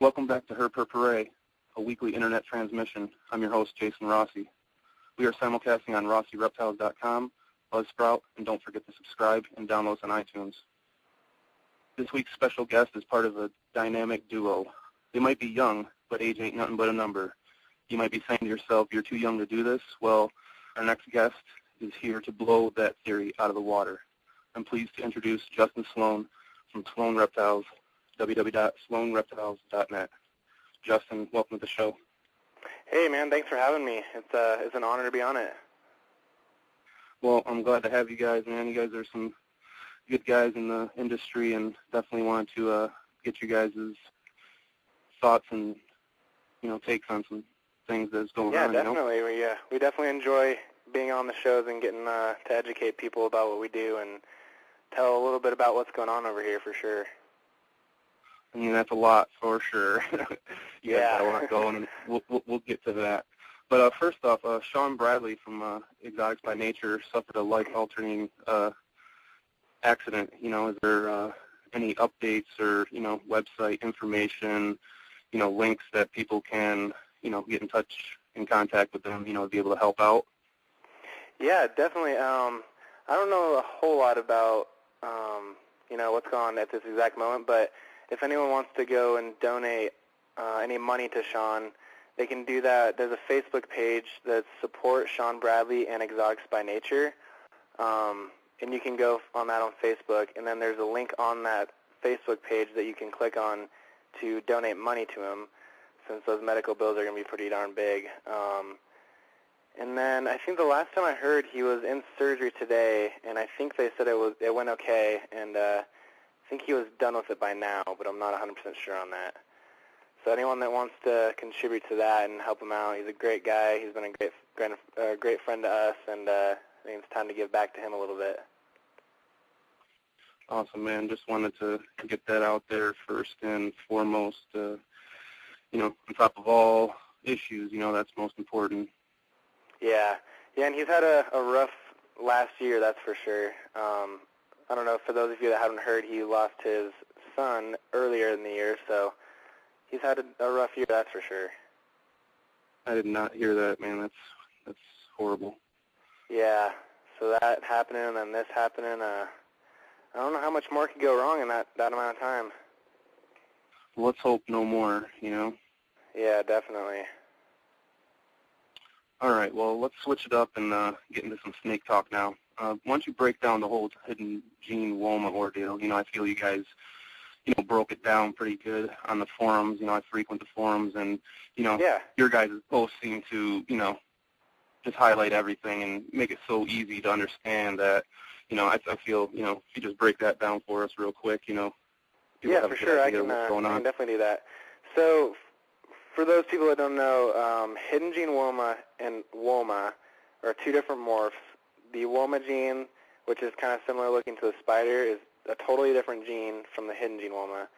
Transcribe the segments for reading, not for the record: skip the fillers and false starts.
Welcome back to Her Per Puree, a weekly internet transmission. I'm your host, Jason Rossi. We are simulcasting on RossiReptiles.com, Buzzsprout, and don't forget to subscribe and download us on iTunes. This week's special guest is part of a dynamic duo. They might be young, but age ain't nothing but a number. You might be saying to yourself, you're too young to do this. Well, our next guest is here to blow that theory out of the water. I'm pleased to introduce Justin Sloan from Sloan Reptiles, www.sloanreptiles.net. Justin, welcome to the show. Hey, man, thanks for having me. It's an honor to be on it. Well, I'm glad to have you guys, man. You guys are some good guys in the industry, and definitely wanted to get you guys' thoughts and, takes on some things that's going on. Yeah, definitely. We definitely enjoy being on the shows and getting to educate people about what we do and tell a little bit about what's going on over here for sure. I mean, that's a lot for sure. You guys Yeah. got a lot going, and we'll get to that. But first off, Sean Bradley from Exotics by Nature suffered a life-altering accident. Is there any updates or, website information, links that people can, get in contact with them, be able to help out? Yeah, definitely. I don't know a whole lot about, what's going on at this exact moment, but if anyone wants to go and donate any money to Sean, they can do that. There's a Facebook page that's Support Sean Bradley and Exotics by Nature, and you can go on that on Facebook, and then there's a link on that Facebook page that you can click on to donate money to him, since those medical bills are going to be pretty darn big. And then I think the last time I heard, he was in surgery today, and I think they said it went okay, and I think he was done with it by now, but I'm not 100% sure on that. So anyone that wants to contribute to that and help him out, he's a great guy. He's been a great friend to us, and I think it's time to give back to him a little bit. Awesome, man. Just wanted to get that out there first and foremost. On top of all issues, that's most important. Yeah, and he's had a rough last year, that's for sure. I don't know, for those of you that haven't heard, he lost his son earlier in the year, so he's had a rough year, that's for sure. I did not hear that, man. That's horrible. Yeah, so that happening and then this happening, I don't know how much more could go wrong in that amount of time. Well, let's hope no more, Yeah, definitely. All right, well, let's switch it up and get into some snake talk now. Why don't you break down the whole Hidden Gene Woma ordeal? I feel you guys, broke it down pretty good on the forums. I frequent the forums, and, Yeah. Your guys both seem to, just highlight everything and make it so easy to understand that, I feel, if you just break that down for us real quick, people Yeah, have for a good sure. idea what's going I on. can definitely do that. So, for those people that don't know, Hidden Gene Woma and Woma are two different morphs. The Woma gene, which is kind of similar looking to the spider, is a totally different gene from the Hidden Gene Woma.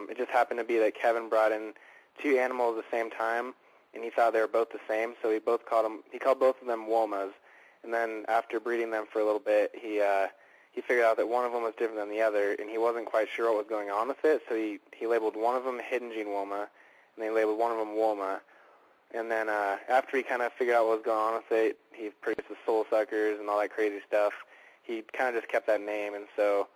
It just happened to be that Kevin brought in two animals at the same time, and he thought they were both the same, so he called both of them Womas. And then after breeding them for a little bit, he figured out that one of them was different than the other, and he wasn't quite sure what was going on with it, so he labeled one of them Hidden Gene Woma, and they labeled one of them Woma. And then after he kind of figured out what was going on with it, he produced the soul suckers and all that crazy stuff. He kind of just kept that name, and so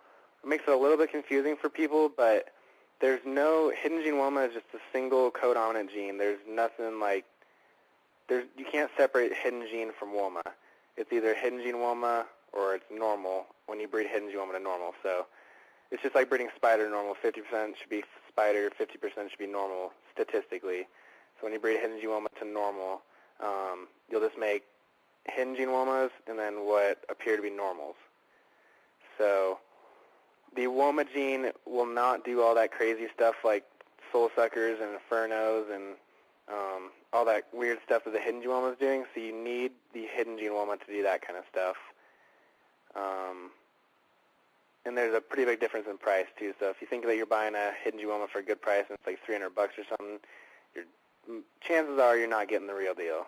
it makes it a little bit confusing for people, but there's no, Hidden Gene Woma is just a single codominant gene. There's nothing like, you can't separate Hidden Gene from Woma. It's either Hidden Gene Woma or it's normal when you breed Hidden Gene Woma to normal. So it's just like breeding spider to normal. 50% should be spider, 50% should be normal statistically. So when you breed Hidden Gene Woma to normal, you'll just make Hidden Gene Womas and then what appear to be normals. So the Woma gene will not do all that crazy stuff like soul suckers and infernos and all that weird stuff that the Hidden Gene Woma is doing, so you need the Hidden Gene Woma to do that kind of stuff. And there's a pretty big difference in price, too. So if you think that you're buying a Hidden Gene Woma for a good price and it's like $300 or something, chances are you're not getting the real deal.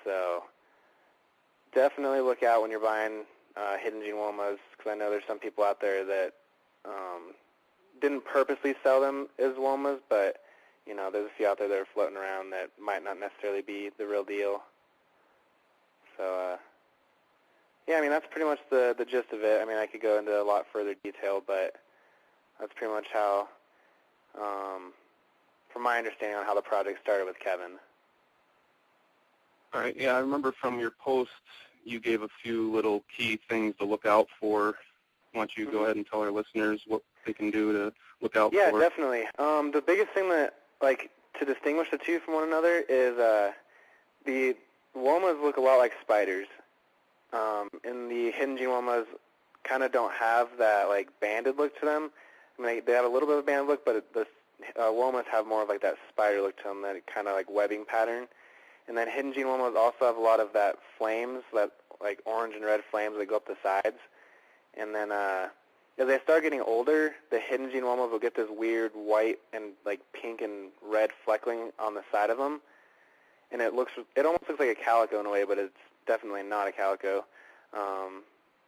So definitely look out when you're buying Hidden Gene Womas, because I know there's some people out there that didn't purposely sell them as Womas, but, you know, there's a few out there that are floating around that might not necessarily be the real deal. So, yeah, I mean, that's pretty much the gist of it. I mean, I could go into a lot further detail, but that's pretty much how, from my understanding on how the project started with Kevin. All right. Yeah, I remember from your post you gave a few little key things to look out for. Why don't you go ahead and tell our listeners what they can do to look out for? Yeah, definitely. The biggest thing that, like, to distinguish the two from one another is the Womas look a lot like spiders. And the Hidden Gene Womas kind of don't have that, like, banded look to them. I mean, they have a little bit of a banded look, but the Womas have more of, like, that spider look to them, that kind of, like, webbing pattern. And then Hidden Gene Womas also have a lot of that flames, that, like, orange and red flames that go up the sides. And then as they start getting older, the Hidden Gene Womas will get this weird white and, like, pink and red fleckling on the side of them. And it almost looks like a calico in a way, but it's definitely not a calico.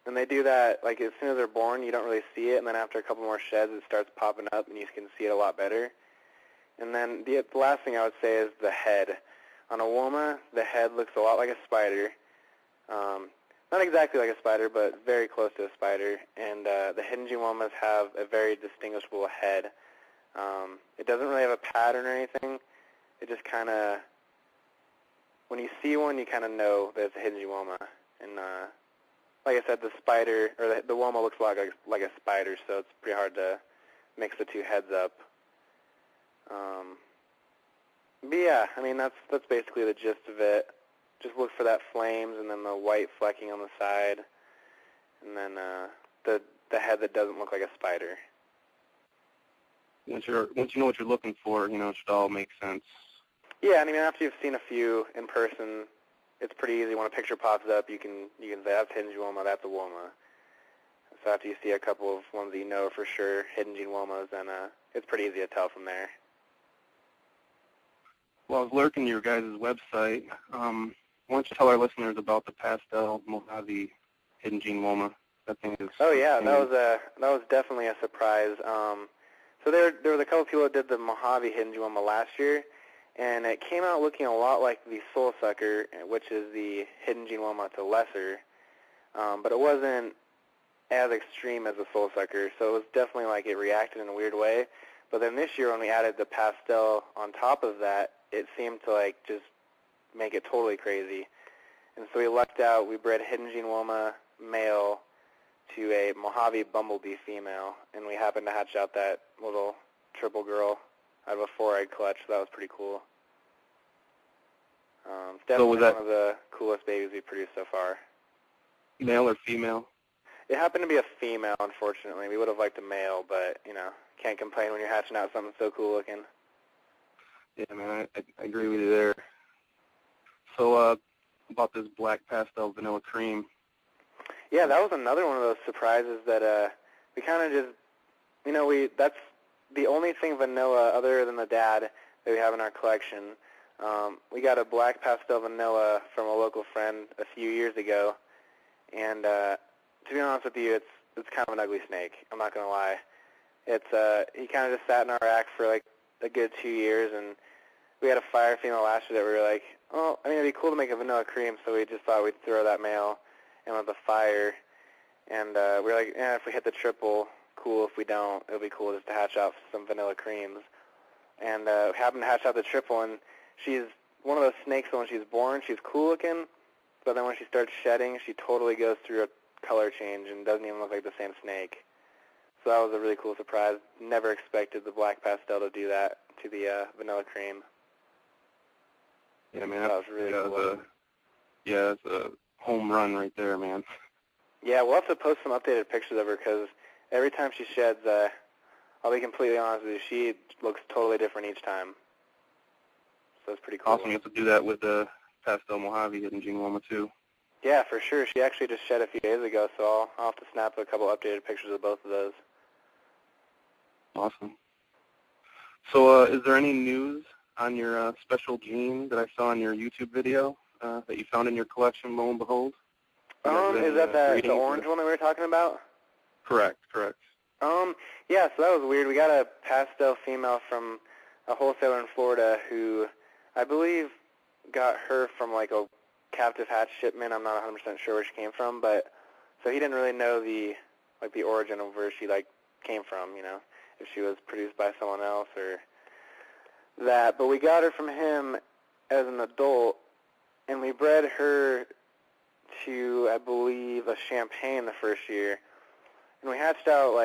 And they do that, like, as soon as they're born, you don't really see it, and then after a couple more sheds, it starts popping up, and you can see it a lot better. And then the last thing I would say is the head. On a Woma, the head looks a lot like a spider. Not exactly like a spider, but very close to a spider. And the Hidden Gene Womas have a very distinguishable head. It doesn't really have a pattern or anything. It just kind of, when you see one, you kind of know that it's a Hidden Gene Woma. And like I said, the spider, or the Woma looks a lot like a spider, so it's pretty hard to mix the two heads up. But yeah, I mean, that's basically the gist of it. Just look for that flames and then the white flecking on the side, and then the head that doesn't look like a spider. Once you know what you're looking for, you know, it should all make sense. Yeah, I mean, after you've seen a few in person, it's pretty easy. When a picture pops up, you can say, that's Hidden Gene Woma, that's a Woma. So after you see a couple of ones that you know for sure, Hidden Gene Womas, then it's pretty easy to tell from there. Well, I was lurking your guys' website. Why don't you tell our listeners about the pastel Mojave Hidden Gene Woma? That thing is. Oh yeah, that was definitely a surprise. So there was a couple people that did the Mojave Hidden Gene Woma last year, and it came out looking a lot like the Soul Sucker, which is the Hidden Gene Woma to lesser, but it wasn't as extreme as the Soul Sucker, so it was definitely like it reacted in a weird way. But then this year when we added the pastel on top of that, it seemed to like just make it totally crazy. And so we lucked out. We bred Hidden Gene Woma male to a Mojave Bumblebee female, and we happened to hatch out that little triple girl out of a 4-egg clutch, so that was pretty cool. It's definitely one of the coolest babies we've produced so far. Male or female? It happened to be a female, unfortunately. We would have liked a male, but, you know, can't complain when you're hatching out something so cool looking. Yeah, man, I agree with you there. So about this black pastel vanilla cream. Yeah, that was another one of those surprises that we kind of just, you know, that's the only thing vanilla other than the dad that we have in our collection. We got a black pastel vanilla from a local friend a few years ago, and to be honest with you, it's kind of an ugly snake. I'm not gonna lie. He kind of just sat in our rack for like a good 2 years, and we had a fire female last year that we were like, oh, I mean, it'd be cool to make a vanilla cream, so we just thought we'd throw that male in with the fire, and we were like, if we hit the triple, cool. If we don't, it'll be cool just to hatch out some vanilla creams. And we happened to hatch out the triple, and she's one of those snakes that when she's born, she's cool looking, but then when she starts shedding, she totally goes through a color change and doesn't even look like the same snake. So that was a really cool surprise. Never expected the black pastel to do that to the vanilla cream. Yeah, man, that was really cool. It's a home run right there, man. Yeah, we'll have to post some updated pictures of her because every time she sheds, I'll be completely honest with you, she looks totally different each time. So it's pretty cool. Awesome. You have to do that with the pastel Mojave Hidden Gene Woma too. Yeah, for sure. She actually just shed a few days ago, so I'll have to snap a couple updated pictures of both of those. Awesome. So is there any news on your special gene that I saw in your YouTube video that you found in your collection, lo and behold? Is that the orange one that we were talking about? Correct. Yeah, so that was weird. We got a pastel female from a wholesaler in Florida who I believe got her from like a captive hatch shipment. I'm not 100% sure where she came from, but so he didn't really know the origin of where she came from, if she was produced by someone else or that. But we got her from him as an adult, and we bred her to, I believe, a champagne the first year. And we hatched out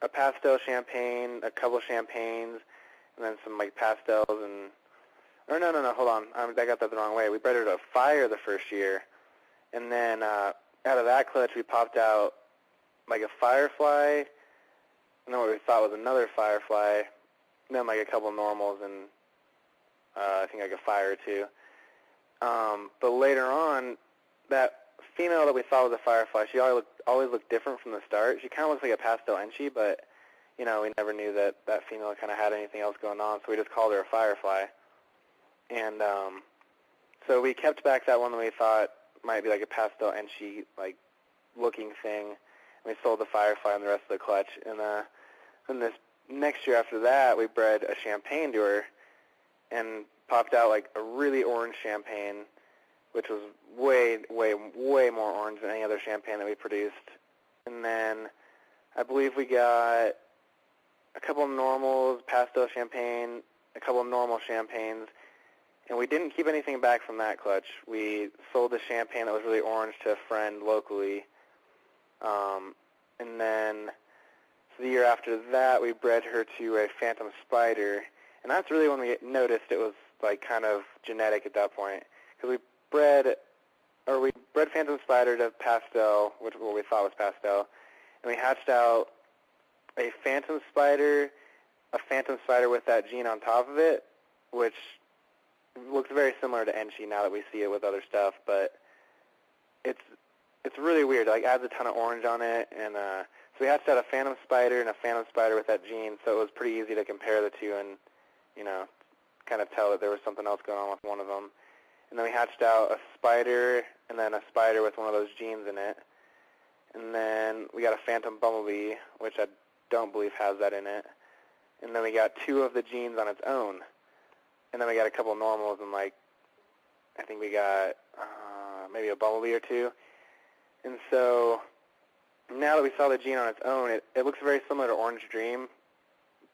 a pastel champagne, a couple champagnes, and then some pastels and, or no, hold on, I got that the wrong way. We bred her to a fire the first year, and then out of that clutch we popped out a firefly, and then what we thought was another firefly, and then a couple normals, and I think a fire or two. But later on, that female that we thought was a firefly, she always looked different from the start. She kind of looks like a pastel enchi, but we never knew that female kind of had anything else going on, so we just called her a firefly. And so we kept back that one that we thought might be a pastel enchi looking thing, and we sold the firefly and the rest of the clutch. And then this next year after that, we bred a champagne to her and popped out a really orange champagne, which was way, way, way more orange than any other champagne that we produced. And then I believe we got a couple of normals, pastel champagne, a couple of normal champagnes, and we didn't keep anything back from that clutch. We sold the champagne that was really orange to a friend locally. And then so the year after that, we bred her to a phantom spider, and that's really when we noticed it was kind of genetic at that point, because we bred phantom spider to pastel, which what we thought was pastel, and we hatched out a phantom spider with that gene on top of it, which looks very similar to enchi now that we see it with other stuff, but it's really weird. Adds a ton of orange on it, and so we hatched out a phantom spider and a phantom spider with that gene, so it was pretty easy to compare the two and kind of tell that there was something else going on with one of them. And then we hatched out a spider and then a spider with one of those genes in it. And then we got a phantom bumblebee, which I don't believe has that in it. And then we got two of the genes on its own. And then we got a couple normals, and I think we got maybe a bumblebee or two. And so now that we saw the gene on its own, it looks very similar to Orange Dream,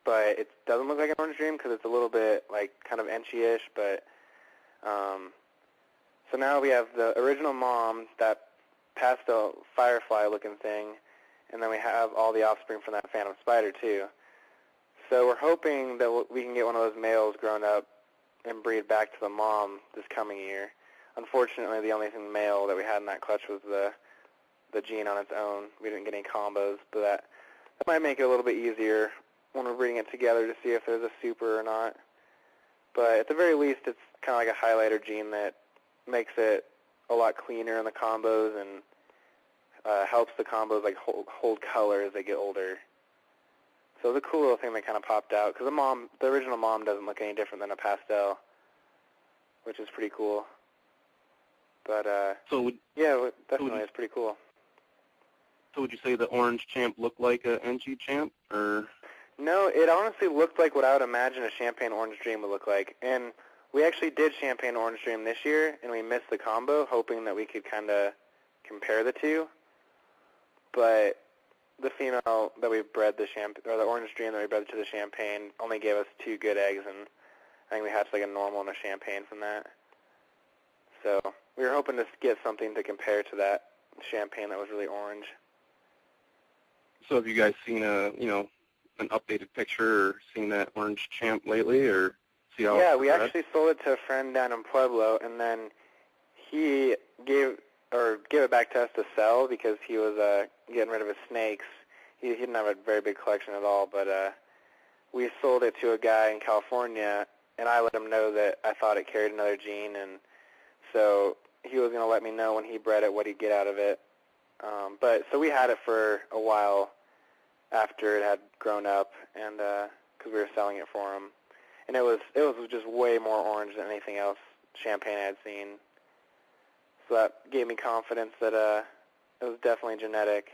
but it doesn't look like an Orange Dream because it's a little bit kind of enchi-ish. But so now we have the original mom, that pastel firefly-looking thing, and then we have all the offspring from that phantom spider too. So we're hoping that we can get one of those males grown up and breed back to the mom this coming year. Unfortunately, the only thing male that we had in that clutch was the gene on its own. We didn't get any combos, but that might make it a little bit easier when we're breeding it together to see if there's a super or not. But at the very least, it's kind of like a highlighter gene that makes it a lot cleaner in the combos and helps the combos hold color as they get older. So it's a cool little thing that kind of popped out, because the original mom doesn't look any different than a pastel, which is pretty cool. But yeah, definitely, it's pretty cool. So would you say the orange champ looked like an enchi champ, or? No, it honestly looked like what I would imagine a Champagne Orange Dream would look like. And we actually did Champagne Orange Dream this year, and we missed the combo, hoping that we could kind of compare the two. But the female that we bred the Orange Dream that we bred to the Champagne only gave us 2 good eggs, and I think we hatched a normal and a Champagne from that. So we were hoping to get something to compare to that Champagne that was really orange. So have you guys seen an updated picture or seen that orange champ lately, or see how? Yeah, we actually sold it to a friend down in Pueblo, and then he gave it back to us to sell because he was getting rid of his snakes. He didn't have a very big collection at all, but we sold it to a guy in California, and I let him know that I thought it carried another gene, and so he was going to let me know when he bred it what he'd get out of it. But so we had it for a while after it had grown up, and because we were selling it for him, and it was just way more orange than anything else Champagne I had seen. So that gave me confidence that it was definitely genetic.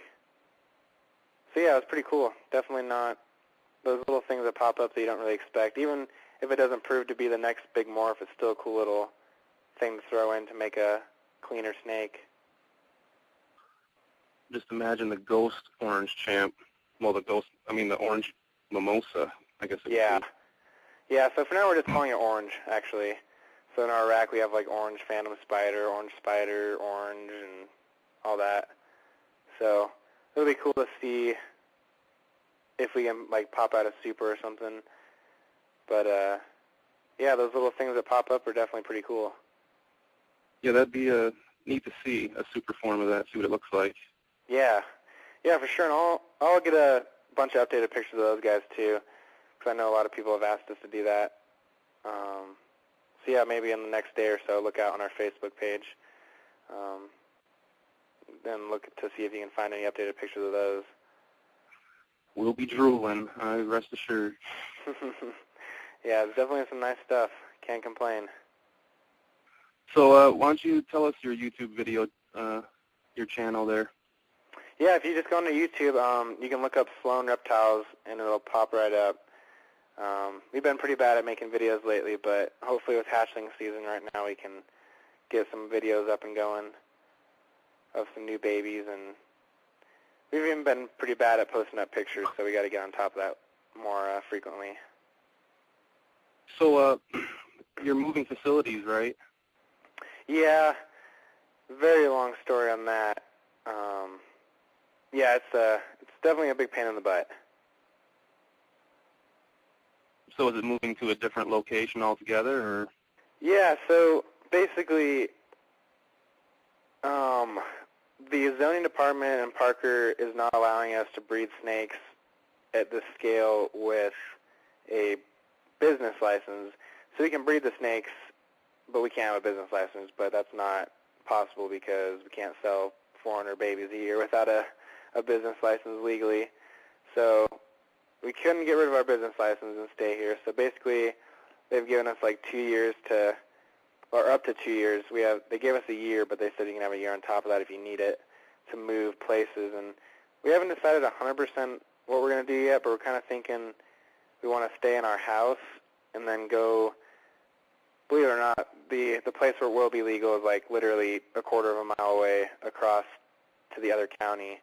So yeah, it's pretty cool. Definitely not those little things that pop up that you don't really expect. Even if it doesn't prove to be the next big morph, it's still a cool little thing to throw in to make a cleaner snake. Just imagine the ghost orange champ. Well, the orange mimosa, I guess it would be. Yeah, so for now we're just calling it orange, actually. So in our rack we have like orange phantom spider, orange, and all that. So it'll be cool to see if we can like pop out a super or something. But yeah, those little things that pop up are definitely pretty cool. Yeah, that'd be neat to see a super form of that, see what it looks like. Yeah, for sure. And I'll get a bunch of updated pictures of those guys too, because I know a lot of people have asked us to do that. So yeah, maybe in the next day or so, look out on our Facebook page. Then look to see if you can find any updated pictures of those. We'll be drooling, rest assured. Yeah, there's definitely some nice stuff. Can't complain. So why don't you tell us your YouTube video, your channel there? Yeah, if you just go onto YouTube, you can look up Sloan Reptiles, and it'll pop right up. We've been pretty bad at making videos lately, but hopefully with hatchling season right now we can get some videos up and going of some new babies, and we've even been pretty bad at posting up pictures, so we got to get on top of that more frequently. So you're moving facilities, right? Yeah, very long story on that. Yeah, it's definitely a big pain in the butt. So is it moving to a different location altogether, or? Yeah, so basically, the zoning department in Parker is not allowing us to breed snakes at this scale with a business license. So we can breed the snakes, but we can't have a business license, but that's not possible because we can't sell 400 babies a year without a business license legally. So we couldn't get rid of our business license and stay here. So basically, they've given us like 2 years to, or up to 2 years. They gave us a year, but they said you can have a year on top of that if you need it to move places. And we haven't decided 100% what we're going to do yet, but we're kind of thinking we want to stay in our house and then go, believe it or not, the place where it will be legal is like literally a quarter of a mile away across to the other county,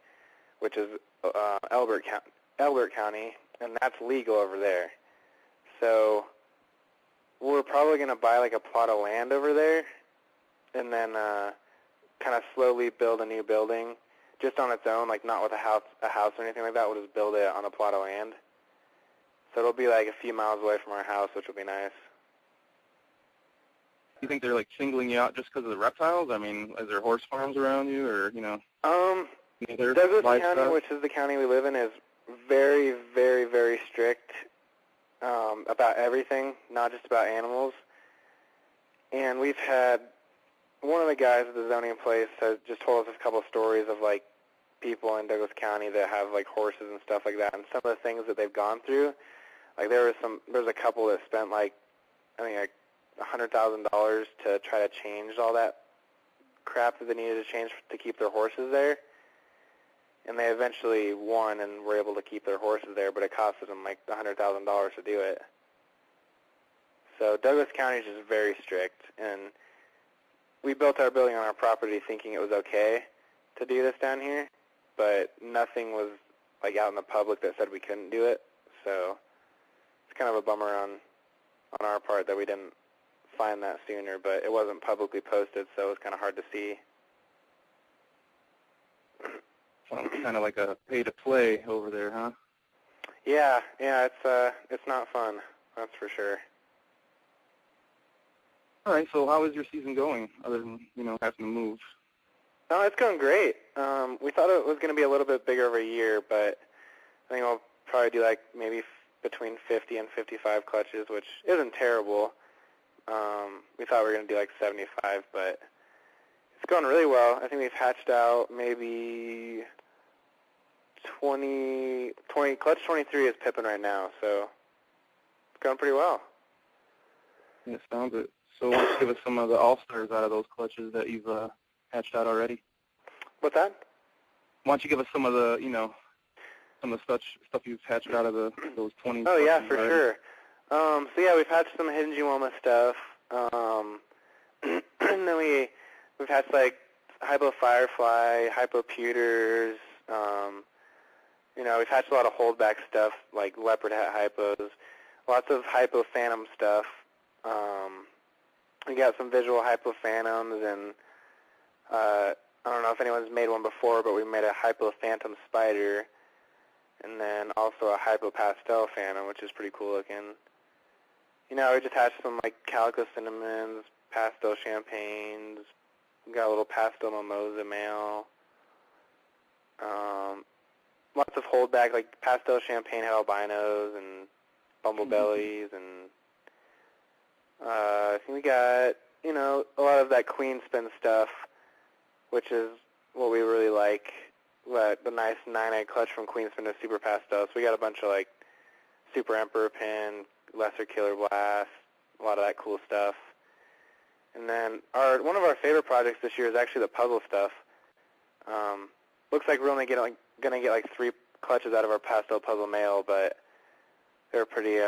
which is Elbert County, and that's legal over there. So we're probably going to buy like a plot of land over there and then kind of slowly build a new building just on its own, like not with a house or anything like that. We'll just build it on a plot of land. So it'll be like a few miles away from our house, which will be nice. You think they're like singling you out just because of the reptiles? I mean, is there horse farms around you, or Douglas County, which is the county we live in, is very, very, very strict about everything, not just about animals. And we've had one of the guys at the zoning place has just told us a couple of stories of like people in Douglas County that have like horses and stuff like that, and some of the things that they've gone through. Like there's a couple that spent like $100,000 to try to change all that crap that they needed to change to keep their horses there. And they eventually won and were able to keep their horses there, but it costed them like $100,000 to do it. So Douglas County is just very strict, and we built our building on our property thinking it was okay to do this down here, but nothing was like out in the public that said we couldn't do it. So it's kind of a bummer on our part that we didn't find that sooner, but it wasn't publicly posted, so it was kind of hard to see. Sounds kind of like a pay-to-play over there, huh? Yeah, it's not fun, that's for sure. All right, so how is your season going, other than, having to move? No, it's going great. We thought it was going to be a little bit bigger of a year, but I think we'll probably do like maybe between 50 and 55 clutches, which isn't terrible. We thought we were going to do like 75, but it's going really well. I think we've hatched out maybe 20, clutch 23 is pipping right now, so it's going pretty well. Yeah, sounds it. So why don't you give us some of the all-stars out of those clutches that you've hatched out already? What's that? Why don't you give us some of the, some of the stuff you've hatched out of those 20. Oh yeah, for already? sure. So yeah, we've hatched some Hidden Gene Woma stuff, and then we've hatched like Hypo Firefly, Hypo Pewters. We've hatched a lot of holdback stuff like Leopard Hat Hypos, lots of Hypo Phantom stuff. We got some visual Hypo Phantoms, and I don't know if anyone's made one before, but we made a Hypo Phantom Spider, and then also a Hypo Pastel Phantom, which is pretty cool looking. We just hatched some like Calico Cinnamons, Pastel Champagnes. We got a little Pastel Mimosa male. Lots of holdback, like Pastel Champagne had albinos and Bumblebellies, and I think we got, a lot of that Queen Spin stuff, which is what we really like. The nice 9-egg clutch from Queen Spin to Super Pastel. So we got a bunch of like Super Emperor Pin, Lesser Killer Blast, a lot of that cool stuff. And then one of our favorite projects this year is actually the puzzle stuff. Looks like we're only going to get like 3 clutches out of our Pastel Puzzle male, but they're pretty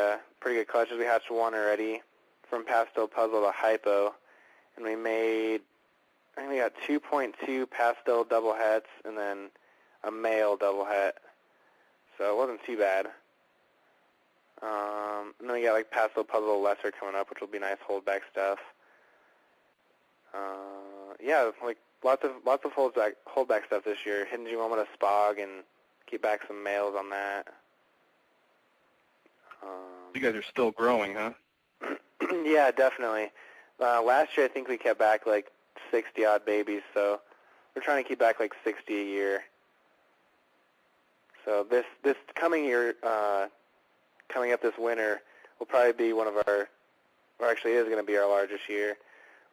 good clutches. We hatched one already from Pastel Puzzle to Hypo, and we got 2.2 Pastel double hets and then a male double het, so it wasn't too bad. And then we got like Pastel Puzzle Lesser coming up, which will be nice holdback stuff. Yeah, like lots of holdback stuff this year. Hidden Gene Woma to Spog, and keep back some males on that. You guys are still growing, huh? Yeah, definitely. Last year I think we kept back like 60 odd babies, so we're trying to keep back like 60 a year. So this coming year, coming up this winter, will probably be one of our, or actually is going to be our largest year.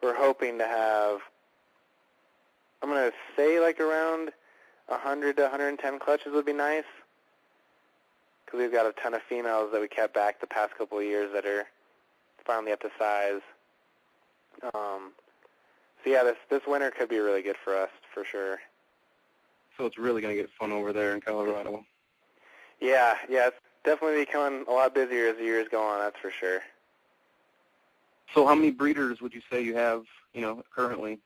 We're hoping to have, I'm going to say like around 100 to 110 clutches would be nice, because we've got a ton of females that we kept back the past couple of years that are finally up to size. So yeah, this winter could be really good for us, for sure. So it's really going to get fun over there in Colorado. Yeah, it's definitely becoming a lot busier as the years go on, that's for sure. So how many breeders would you say you have, currently?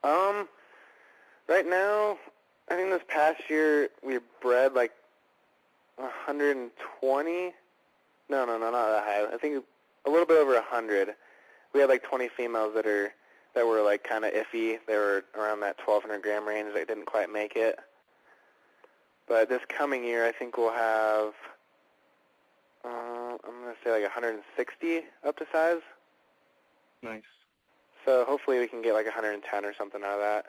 Right now, I think this past year we bred like 120. No, not that high. I think a little bit over 100. We had like 20 females that were like kind of iffy. They were around that 1,200 gram range that didn't quite make it. But this coming year, I think we'll have, I'm going to say like 160 up to size. Nice. So hopefully we can get like 110 or something out of that.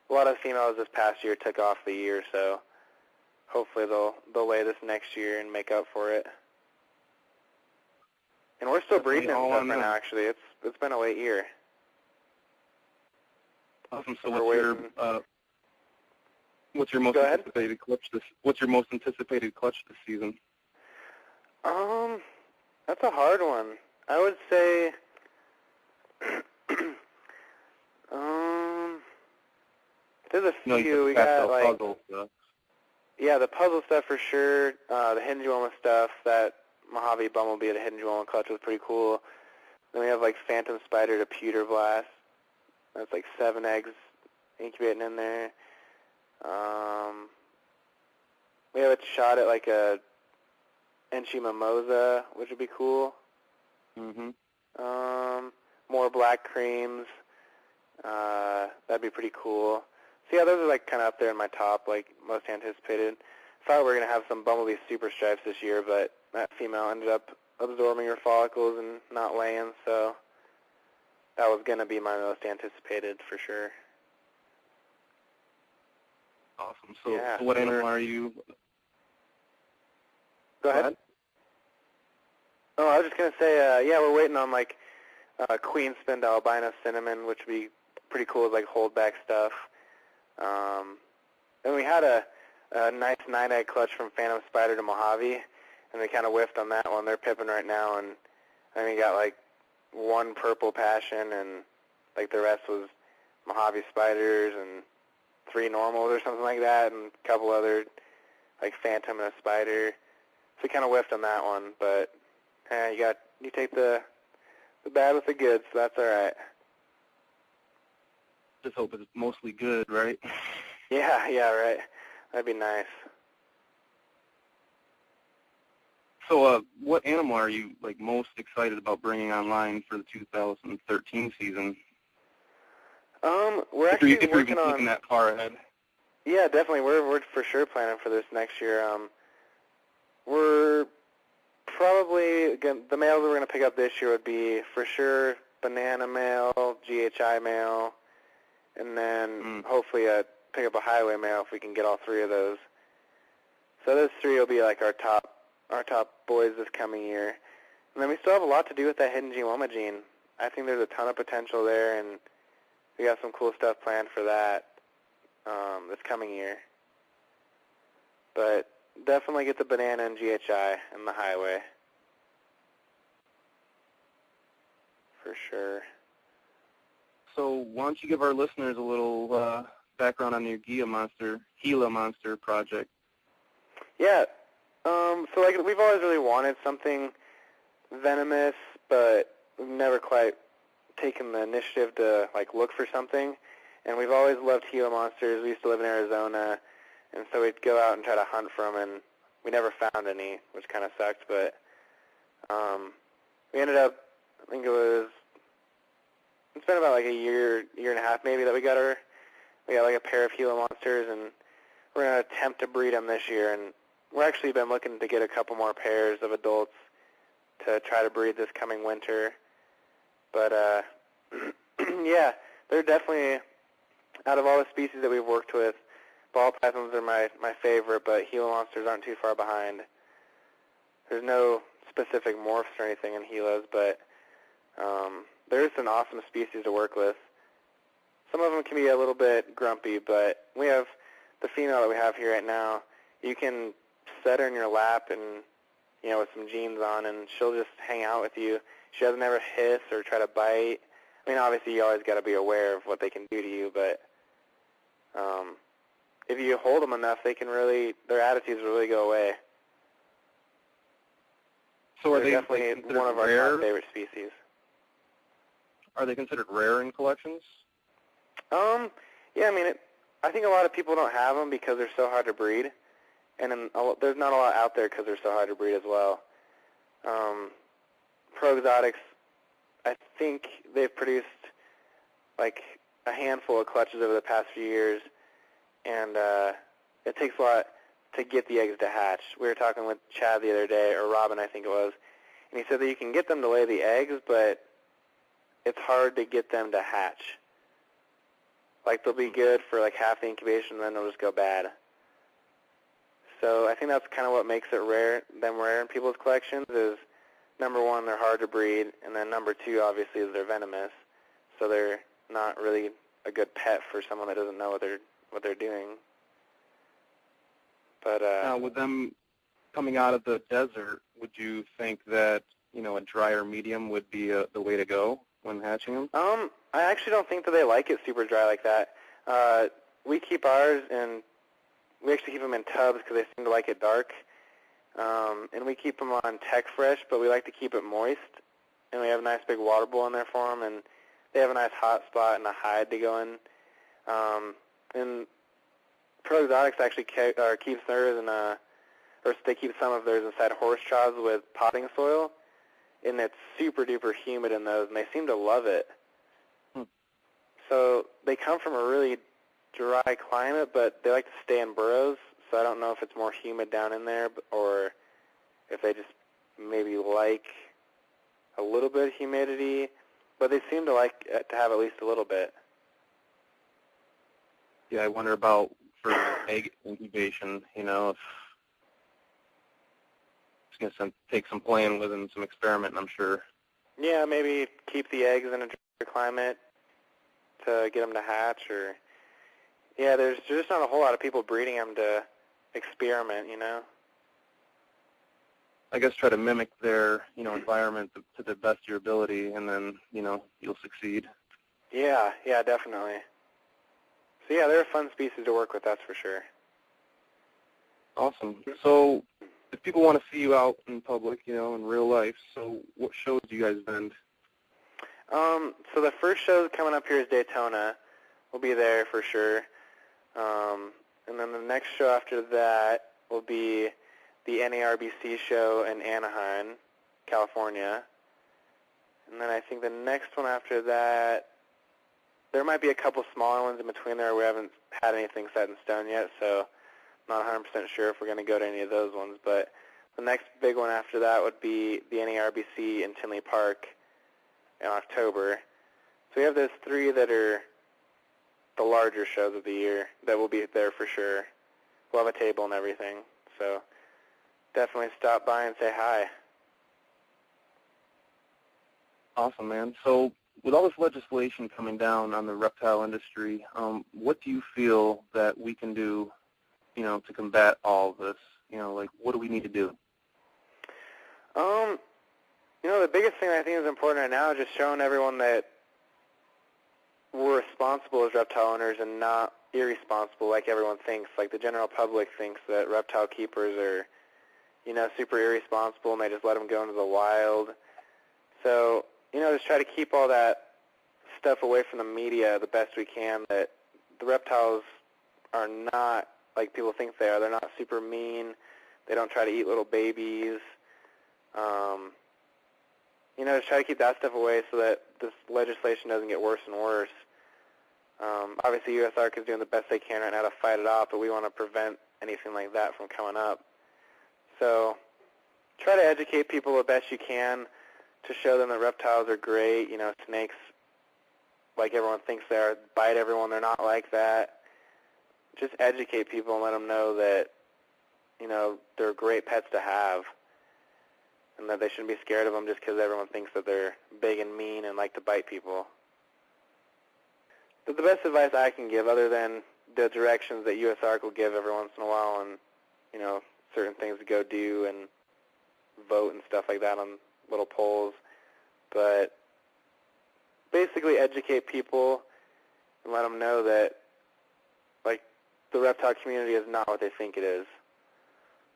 A lot of females this past year took off the year, so hopefully they'll lay this next year and make up for it. And we're still breeding and stuff right now, actually. It's been a late year. Awesome. So what's your most anticipated clutch this season? That's a hard one. I would say there's a few. We got like puzzle stuff. Yeah, the puzzle stuff for sure. The Hidden Gene Woma stuff, that Mojave Bumblebee at the Hidden Gene Woma clutch was pretty cool. Then we have like Phantom Spider to Pewter Blast. That's like 7 eggs incubating in there. We have a shot at like a Enchi Mimosa, which would be cool. More black creams. That'd be pretty cool. So yeah, those are like kind of up there in my top, like most anticipated. Thought we were going to have some Bumblebee Super Stripes this year, but that female ended up absorbing her follicles and not laying, so that was going to be my most anticipated for sure. Awesome. So, yeah, so what animal are you? Go ahead. Oh, I was just going to say, yeah, we're waiting on like Queen Spin to Albino Cinnamon, which would be pretty cool with like holdback stuff. Then we had a nice 9-egg clutch from Phantom Spider to Mojave, and we kind of whiffed on that one. They're pipping right now, and then we got like 1 Purple Passion, and like the rest was Mojave Spiders and 3 normals or something like that, and a couple other like phantom and a spider. So we kind of whiffed on that one, but you take the bad with the good, so that's all right. Just hope it's mostly good, right? Yeah, right. That'd be nice. So, what animal are you most excited about bringing online for the 2013 season? We're actually if you're working even thinking that far ahead. Yeah, definitely. We're for sure planning for this next year. We're probably the males we're going to pick up this year would be for sure banana male, GHI male, and then hopefully pick up a highway male if we can get all three of those. So those three will be like our top boys this coming year. And then we still have a lot to do with that hidden gene Woma gene. I think there's a ton of potential there, and we got some cool stuff planned for that this coming year. But definitely get the banana and GHI and the highway. For sure. So why don't you give our listeners a little background on your Gila Monster project? Yeah. So we've always really wanted something venomous, but we've never quite taken the initiative to look for something. And we've always loved Gila monsters. We used to live in Arizona, and so we'd go out and try to hunt for them, and we never found any, which kind of sucked. But we ended up, I think it's been about a year and a half maybe that we got a pair of Gila monsters, and we're going to attempt to breed them this year. And we're actually been looking to get a couple more pairs of adults to try to breed this coming winter. But yeah, they're definitely, out of all the species that we've worked with, ball pythons are my favorite, but Gila monsters aren't too far behind. There's no specific morphs or anything in Gilas, but they're just an awesome species to work with. Some of them can be a little bit grumpy, but we have the female that we have here right now. You can set her in your lap and, with some jeans on, and she'll just hang out with you. She doesn't ever hiss or try to bite. I mean, obviously, you always got to be aware of what they can do to you, but if you hold them enough, their attitudes really go away. So are They're definitely one of our top favorite species. Are they considered rare in collections? Yeah, I mean, I think a lot of people don't have them because they're so hard to breed, and there's not a lot out there because they're so hard to breed as well. Pro Exotics, I think they've produced a handful of clutches over the past few years, and it takes a lot to get the eggs to hatch. We were talking with Chad the other day, or Robin I think it was, and he said that you can get them to lay the eggs, but it's hard to get them to hatch. They'll be good for half the incubation, and then they'll just go bad. So I think that's kind of what makes it rare in people's collections is, number one, they're hard to breed, and then number two, obviously, is they're venomous. So they're not really a good pet for someone that doesn't know what they're doing. But now, with them coming out of the desert, would you think that a drier medium would be the way to go when hatching them? I actually don't think that they like it super dry like that. We keep ours, and we actually keep them in tubs because they seem to like it dark. And we keep them on Tech Fresh, but we like to keep it moist. And we have a nice big water bowl in there for them, and they have a nice hot spot and a hide to go in. And Pro Exotics actually keeps theirs or they keep some of theirs inside horse troughs with potting soil, and it's super duper humid in those, and they seem to love it. So they come from a really dry climate, but they like to stay in burrows. So I don't know if it's more humid down in there, or if they just maybe like a little bit of humidity, but they seem to like to have at least a little bit. Yeah, I wonder about for egg incubation, if it's going to take some playing with and some experimenting, I'm sure. Yeah, maybe keep the eggs in a drier climate to get them to hatch, or yeah, there's just not a whole lot of people breeding them to experiment, I guess try to mimic their, environment to the best of your ability, and then, you'll succeed. Yeah, definitely. So yeah, they're a fun species to work with, that's for sure. Awesome. So if people want to see you out in public, in real life, so what shows do you guys vend? So the first show coming up here is Daytona. We'll be there for sure. And then the next show after that will be the NARBC show in Anaheim, California. And then I think the next one after that, there might be a couple smaller ones in between there. We haven't had anything set in stone yet, so I'm not 100% sure if we're going to go to any of those ones. But the next big one after that would be the NARBC in Tinley Park in October. So we have those three that are the larger shows of the year that will be there for sure. We'll have a table and everything. So definitely stop by and say hi. Awesome, man. So with all this legislation coming down on the reptile industry, what do you feel that we can do, to combat all of this? What do we need to do? The biggest thing I think is important right now is just showing everyone that we're responsible as reptile owners and not irresponsible like everyone thinks. Like the general public thinks that reptile keepers are, super irresponsible and they just let them go into the wild. So, just try to keep all that stuff away from the media the best we can, that the reptiles are not like people think they are. They're not super mean. They don't try to eat little babies. Just try to keep that stuff away so that this legislation doesn't get worse and worse. Obviously, USARK is doing the best they can right now to fight it off, but we want to prevent anything like that from coming up. So try to educate people the best you can to show them that reptiles are great. Snakes, like everyone thinks they are, bite everyone. They're not like that. Just educate people and let them know that, they're great pets to have and that they shouldn't be scared of them just because everyone thinks that they're big and mean and like to bite people. But the best advice I can give, other than the directions that USARK will give every once in a while and, certain things to go do and vote and stuff like that on little polls, but basically educate people and let them know that, the reptile community is not what they think it is.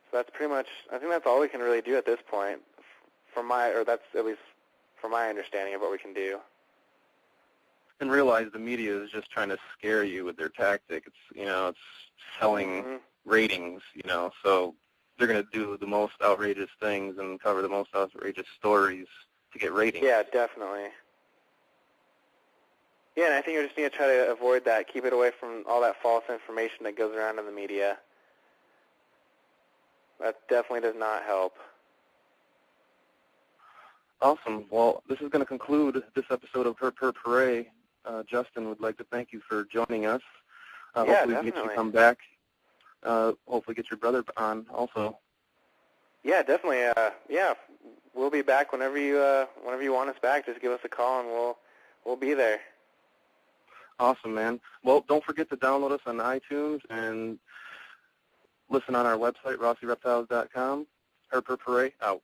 So that's pretty much, I think that's all we can really do at this point, that's at least from my understanding of what we can do. And realize the media is just trying to scare you with their tactic. It's selling ratings, so they're going to do the most outrageous things and cover the most outrageous stories to get ratings. Yeah, definitely. Yeah, and I think you just need to try to avoid that, keep it away from all that false information that goes around in the media. That definitely does not help. Awesome. Well, this is going to conclude this episode of Her Per Purray. Justin would like to thank you for joining us. Yeah, hopefully we get you to come back. Hopefully get your brother on also. Yeah, definitely. We'll be back whenever you want us back. Just give us a call and we'll be there. Awesome, man. Well, don't forget to download us on iTunes and listen on our website, RossiReptiles.com. Her Per Purray, out.